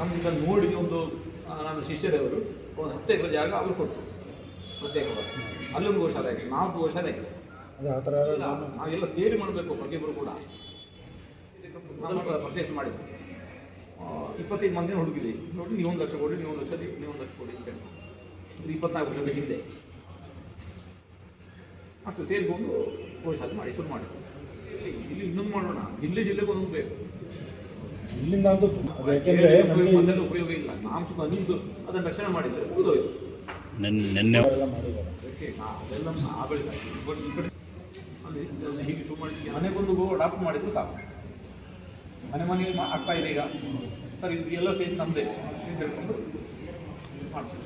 ನಮ್ಗೆ ಇದನ್ನು ನೋಡಿ ಒಂದು ನನ್ನ ಶಿಷ್ಯರವರು ಒಂದು 10 ಎಕರೆ ಜಾಗ ಅವರು ಕೊಟ್ಟರು ಪ್ರತ್ಯೇಕವಾಗಿ. ಅಲ್ಲೊಂದು ಗೋಶಾಲೆ ಆಗಿದೆ, 4 ಗೋಶಾಲೆ ಆಗಿದೆ. ನಾವೆಲ್ಲ ಸೇರಿ ಮಾಡಬೇಕು ಪ್ರತಿಯೊಬ್ಬರು ಕೂಡ. ಮೊದಲು ಪರ್ಚೇಸ್ ಮಾಡಿದ್ವಿ 25 ಮಂದಿನ ಹುಡುಗಿದ್ವಿ. ನೋಡಿ ನೀವು 1 ಲಕ್ಷ ಕೊಡಿ, ನೀವು 1 ಲಕ್ಷ ಕೊಡಿ, ನೀವು 1 ಲಕ್ಷ ಕೊಡಿ ಅಂತ ಹೇಳಿ. 24 ವರ್ಷದ ಹಿಂದೆ ಅಷ್ಟು ಸೇರಿಕೊಂಡು ಗೋಶಾಲೆ ಮಾಡಿ ಶುರು ಮಾಡಿದ್ವಿ. ಇಲ್ಲಿ ಇನ್ನೊಂದು ಮಾಡೋಣ, ಜಿಲ್ಲೆಗೆ ಒಂದೊಂದು ಬೇಕು. ಇಲ್ಲಿಂದ ಮೊದಲು ಉಪಯೋಗ ಇಲ್ಲ. ನಾವು ಸುಮ್ಮನೆ ನಿಂತು ಅದನ್ನು ರಕ್ಷಣೆ ಮಾಡಿದರೆ ಮುಗಿದೋಯ್ತು. ನೆನ್ನೆ ಅದೆಲ್ಲ ಆ ಬೆಳೆದ ಈ ಕಡೆ ಅಲ್ಲಿ ಹೀಗೆ ಶುರು ಮಾಡಿ ಮನೆಗೊಂದು ಗೋ ಅಡಾಪ್ಟ್ ಮಾಡಿದ್ರು ಸಾಕು. ಮನೆಗೆ ಆಗ್ತಾ ಇದೆ ಈಗ. ಸರ್ ಇದು ಎಲ್ಲ ಸೇರಿ ನಮ್ಮದೇ ಹೇಳ್ಕೊಂಡು ಮಾಡ್ತೀವಿ.